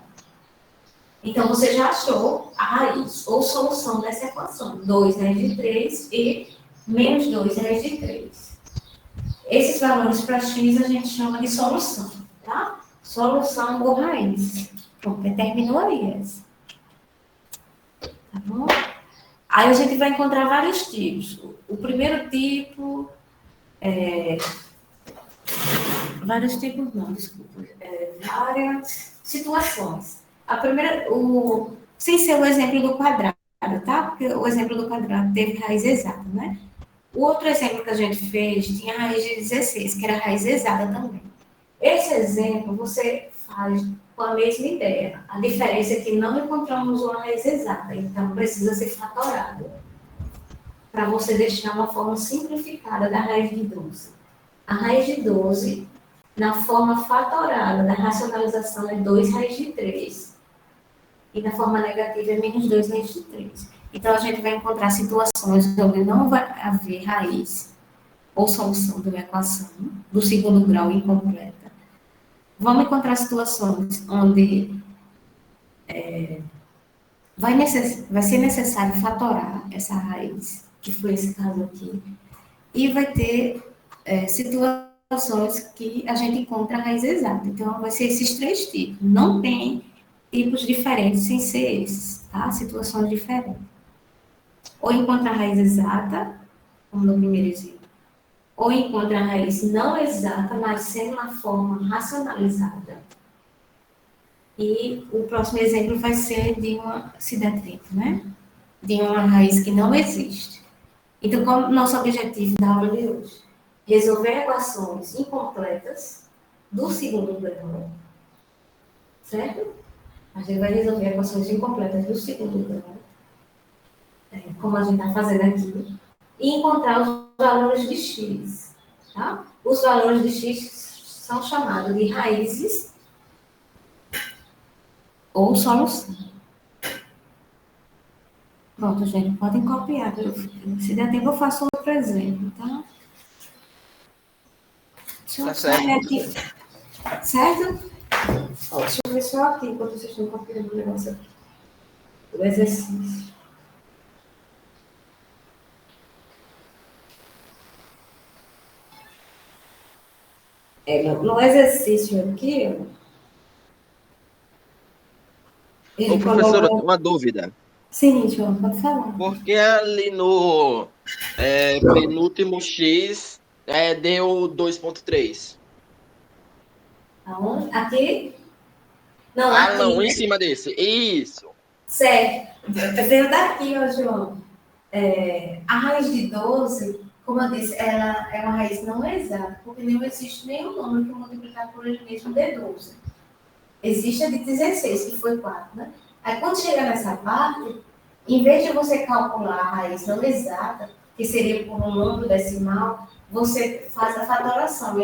Então, você já achou a raiz ou solução dessa equação. 2 raiz de 3 e menos 2 raiz de 3. Esses valores para x a gente chama de solução, tá? Solução ou raiz. Porque terminou aí essa. Tá bom? Aí a gente vai encontrar vários tipos. O primeiro tipo vários tipos não, desculpa. Várias situações. A primeira, sem ser o exemplo do quadrado, tá? Porque o exemplo do quadrado teve raiz exata, né? O outro exemplo que a gente fez tinha raiz de 16, que era raiz exata também. Esse exemplo você faz com a mesma ideia. A diferença é que não encontramos uma raiz exata, então precisa ser fatorado para você deixar uma forma simplificada da raiz de 12. A raiz de 12, na forma fatorada da racionalização, é 2 raiz de 3. E na forma negativa é menos 2 raiz de 3. Então, a gente vai encontrar situações onde não vai haver raiz ou solução de uma equação do segundo grau incompleta. Vamos encontrar situações onde vai ser necessário fatorar essa raiz, que foi esse caso aqui, e vai ter situações que a gente encontra a raiz exata. Então, vai ser esses três tipos. Não tem tipos diferentes sem ser esses, tá? Situações diferentes. Ou encontra a raiz exata, como no primeiro exemplo, ou encontra a raiz não exata, mas sendo uma forma racionalizada. E o próximo exemplo vai ser de uma sidetrita, né? De uma raiz que não existe. Então, qual é o nosso objetivo da aula de hoje? Resolver equações incompletas do segundo grau, certo? A gente vai resolver equações incompletas do segundo grau, como a gente está fazendo aqui, e encontrar os valores de x, tá? Os valores de x são chamados de raízes ou solução. Pronto, gente, podem copiar. Se der tempo, eu faço outro exemplo, tá? Deixa eu sair aqui. Certo? Ó, deixa eu ver só aqui, enquanto vocês estão copiando o negócio aqui. O exercício. No exercício aqui, ó, Ô, ele professora, eu coloca... tenho uma dúvida. Sim, João, pode falar. Porque ali no penúltimo X deu 2,3? Aonde? Aqui? Não, Ah, aqui, não, em né? cima desse. Isso. Certo. Veio daqui, ó, João. A raiz de 12, como eu disse, ela é uma raiz não exata, porque não existe nenhum número que multiplicar por ele mesmo dê 12. Existe a de 16, que foi 4, né? Aí, quando chega nessa parte, em vez de você calcular a raiz não exata, que seria por um número decimal, você faz a fatoração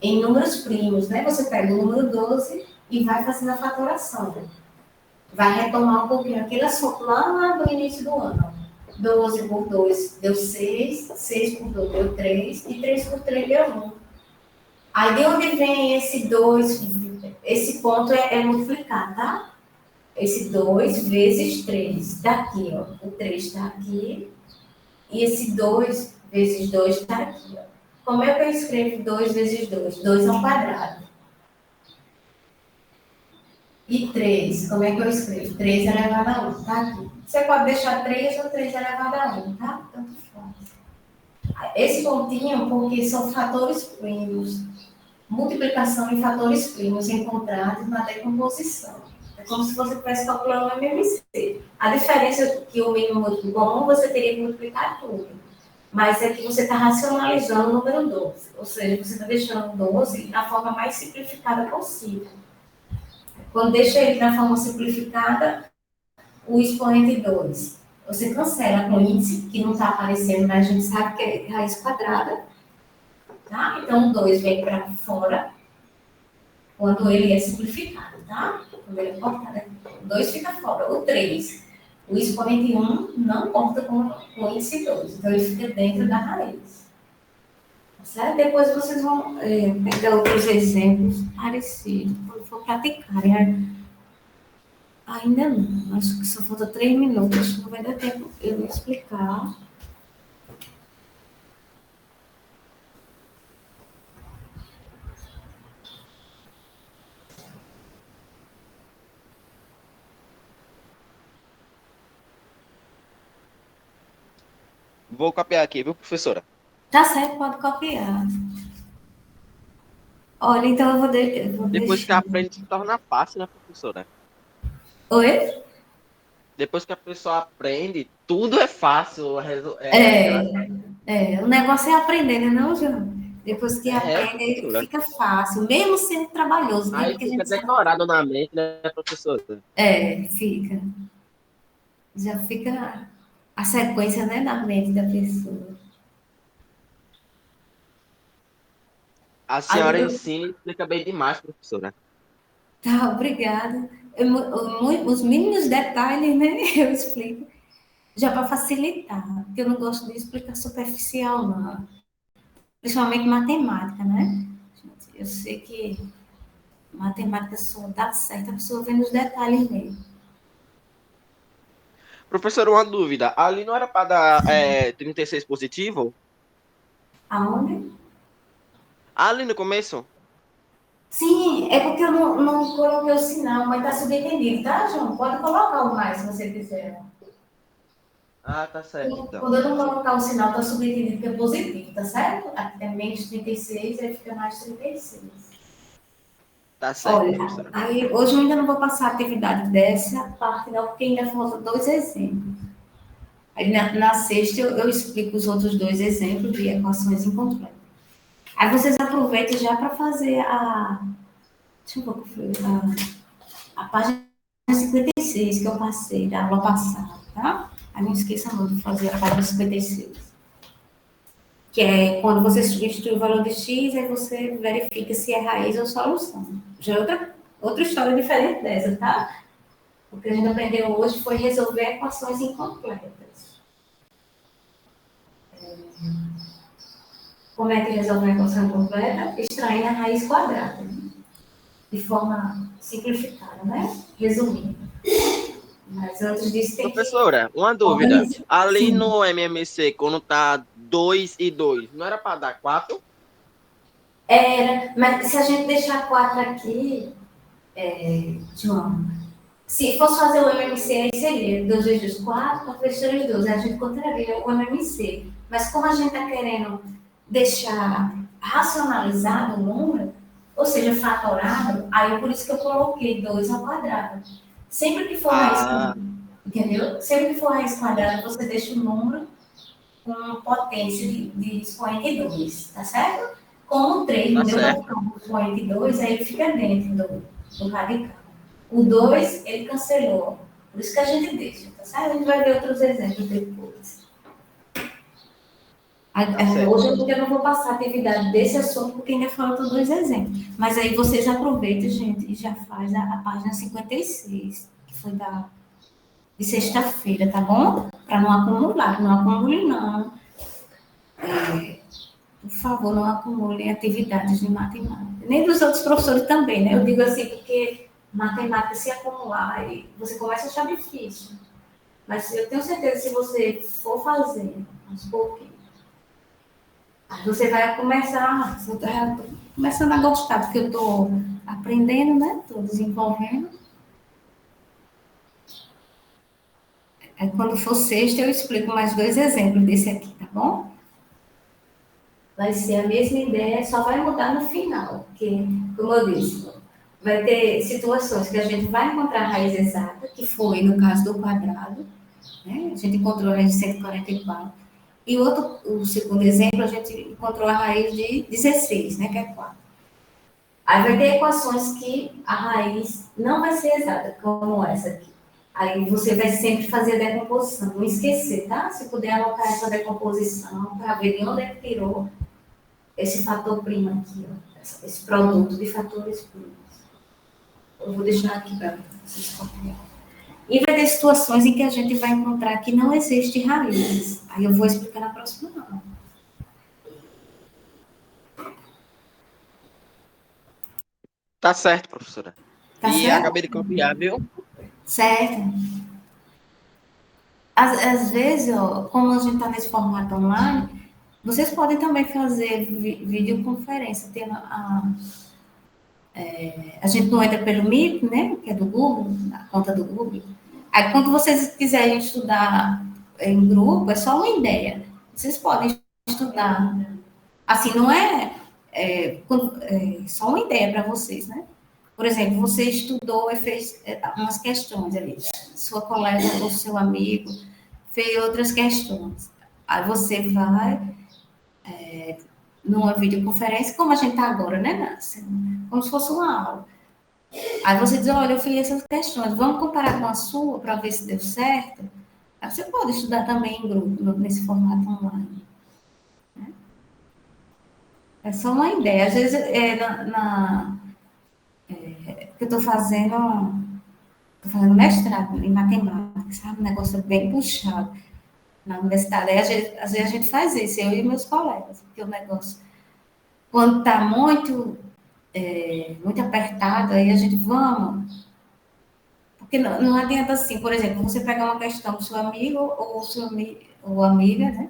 em números primos, né? Você pega o número 12 e vai fazendo a fatoração. Vai retomar um pouquinho aquele assunto lá do início do ano. 12 por 2 deu 6, 6 por 2 deu 3, e 3 por 3 deu 1. Aí, de onde vem esse 2? Esse ponto é multiplicar, tá? Esse 2 vezes 3. Daqui, ó. O 3 está aqui. E esse 2 vezes 2 está aqui, ó. Como é que eu escrevo 2 vezes 2? 2 ao quadrado. E 3, como é que eu escrevo? 3 elevado a 1, tá aqui. Você pode deixar 3 ou 3 elevado a 1, tá? Tanto faz. Esse pontinho, porque são fatores primos. Multiplicação em fatores primos encontrados na decomposição. É como se você estivesse calculando o MMC. A diferença é que o mínimo múltiplo comum você teria que multiplicar tudo. Mas é que você está racionalizando o número 12. Ou seja, você está deixando 12 na forma mais simplificada possível. Quando deixa ele na forma simplificada, o expoente 2, você cancela com o índice, que não está aparecendo, mas a gente sabe que é raiz quadrada. Tá? Então, o 2 vem para fora quando ele é simplificado, tá? Quando ele é cortado, o 2 fica fora. O 3, o expoente 1 não corta com o índice 2, então ele fica dentro da raiz. Certo? Depois vocês vão pegar outros exemplos parecidos, quando for praticarem. Ainda não, acho que só falta 3 minutos, não vai dar tempo eu explicar. Vou copiar aqui, viu, professora? Tá certo, pode copiar. Olha, então eu vou Depois que deixar. aprende, se torna fácil, né, professora? Oi? Depois que a pessoa aprende, tudo é fácil. É, o negócio é aprender, né, não, João? Depois que aprende, Professora. fica fácil, mesmo sendo trabalhoso, né? Aí Porque a fica gente sabe. decorado na mente, né, professora? Fica. Já fica a sequência, né, na mente da pessoa. A Aí senhora eu, ensina e explica bem demais, professora. tá, obrigada. Os mínimos detalhes, né, eu explico, já para facilitar, porque eu não gosto de explicar superficial, não. Principalmente matemática, né? Eu sei que matemática só dá certo a pessoa vendo os detalhes mesmo. Professora, uma dúvida. Ali não era para dar 36 positivo? Aonde? Ali no começo? Sim, é porque eu não coloquei o sinal, mas está subentendido, tá, João? Pode colocar o mais se você quiser. Ah, tá certo, então. Quando eu não colocar o sinal, está subentendido que é positivo, tá certo? Aqui é menos 36, aí fica mais 36. Tá certo, Olha, professora. aí hoje eu ainda não vou passar a atividade dessa parte, não, porque ainda faltam dois exemplos. Aí na sexta eu explico os outros dois exemplos de equações incompletas. Aí vocês aproveitam já para fazer a. Deixa eu ver o que foi. A página 56 que eu passei da aula passada, tá? Aí não esqueça não de fazer a página 56. Que é quando você substitui o valor de x, aí você verifica se é raiz ou solução. Já é outra história diferente dessa, tá? O que a gente aprendeu hoje foi resolver equações incompletas. Como é que resolve uma equação incompleta? Extraindo a raiz quadrada, né? De forma simplificada, né? Resumindo. Mas antes disso tem que Professora, uma dúvida. organizar. Ali Sim. no MMC, quando tá 2 e 2, não era para dar 4? Era, mas se a gente deixar 4 aqui, João, se fosse fazer o MMC, aí seria 2 vezes 4, 4 vezes 3, 12. A gente encontraria o MMC. Mas como a gente está querendo deixar racionalizado o número, ou seja, fatorado, aí por isso que eu coloquei 2 ao quadrado. Sempre que for raiz Ah, quadrada, entendeu? Sempre que for raiz quadrada, você deixa o número com potência de expoente 2, tá certo? Como o 3 tá não deu para certo. ficar com expoente 2, aí ele fica dentro do radical. O 2, ele cancelou. Por isso que a gente deixa, tá certo? A gente vai ver outros exemplos depois. Tá certo, Hoje professora. eu não vou passar a atividade desse assunto, porque ainda faltam dois exemplos. Mas aí vocês aproveitam, gente, e já faz a página 56, que foi de sexta-feira, tá bom? Para não acumular, não acumule não. Por favor, não acumulem atividades de matemática. Nem dos outros professores também, né? Eu digo assim, porque matemática, se acumular, você começa a achar difícil. Mas eu tenho certeza que se você for fazer aos pouquinhos, aí você vai começar, eu tô começando a gostar, porque eu estou aprendendo, né? Estou desenvolvendo. Aí quando for sexta, eu explico mais dois exemplos desse aqui, tá bom? Vai ser a mesma ideia, só vai mudar no final, porque, como eu disse, vai ter situações que a gente vai encontrar a raiz exata, que foi no caso do quadrado, né? A gente encontrou a raiz de 144. E o segundo exemplo, a gente encontrou a raiz de 16, né, que é 4. Aí vai ter equações que a raiz não vai ser exata, como essa aqui. Aí você vai sempre fazer a decomposição, não esquecer, tá? Se puder alocar essa decomposição para ver de onde é que tirou esse fator primo aqui, ó, esse produto de fatores primos. Eu vou deixar aqui para vocês copiarem. E vai ter situações em que a gente vai encontrar que não existe raízes. Aí eu vou explicar na próxima aula. Tá certo, professora. Tá E certo? acabei de copiar, viu? Certo. Às vezes, ó, como a gente está nesse formato online, vocês podem também fazer videoconferência. A gente não entra pelo Meet, né? Que é do Google, a conta do Google. Aí, quando vocês quiserem estudar em grupo, é só uma ideia. Vocês podem estudar. Assim, não é só uma ideia para vocês, né? Por exemplo, você estudou e fez umas questões ali. Sua colega ou seu amigo fez outras questões. Aí você vai numa videoconferência, como a gente está agora, né, Nancy? Como se fosse uma aula. Aí você diz, olha, eu fiz essas questões, vamos comparar com a sua para ver se deu certo? Aí você pode estudar também em grupo, nesse formato online. É só uma ideia. Às vezes, eu estou fazendo mestrado em matemática, sabe? Um negócio bem puxado na universidade. Aí, às vezes a gente faz isso, eu e meus colegas, porque o negócio, quando está muito apertado, aí a gente vamos. Porque não adianta assim, por exemplo, você pegar uma questão do seu amigo ou amiga, né?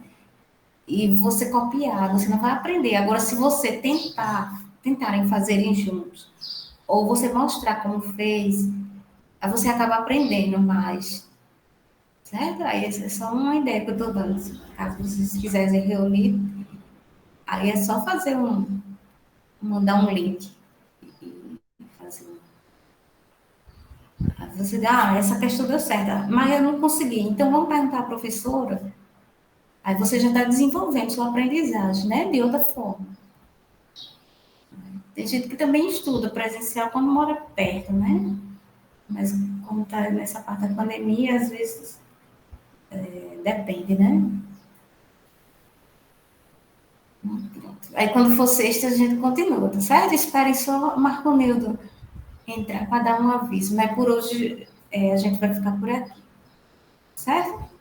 E você copiar, você não vai aprender. Agora, se você tentarem fazerem juntos, ou você mostrar como fez, aí você acaba aprendendo mais. Certo? Aí é só uma ideia que eu estou dando. Caso vocês quiserem reunir, aí é só mandar um link e fazer. Aí você diz, essa questão deu certo, mas eu não consegui. Então vamos perguntar à professora. Aí você já está desenvolvendo sua aprendizagem, né? De outra forma. Tem gente que também estuda presencial quando mora perto, né? Mas como está nessa parte da pandemia, às vezes depende, né? Pronto. Aí quando for sexta, a gente continua, tá certo? Esperem só o Marco Nildo entrar para dar um aviso. Mas por hoje a gente vai ficar por aqui, certo?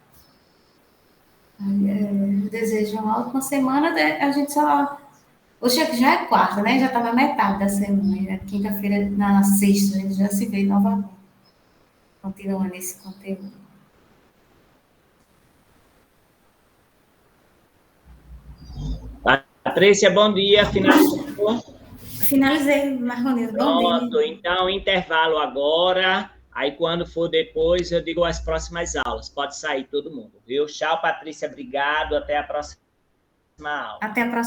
Eu desejo uma ótima semana. A gente só. Hoje já é quarta, né? Já está na metade da semana. Quinta-feira, na sexta, a gente já se vê novamente. Continuando esse conteúdo. Patrícia, bom dia. Finalizou? Finalizei, Marconildo. Bom dia. Pronto, então intervalo agora. Aí, quando for depois, eu digo as próximas aulas. Pode sair todo mundo, viu? Tchau, Patrícia. Obrigado. Até a próxima aula. Até a próxima.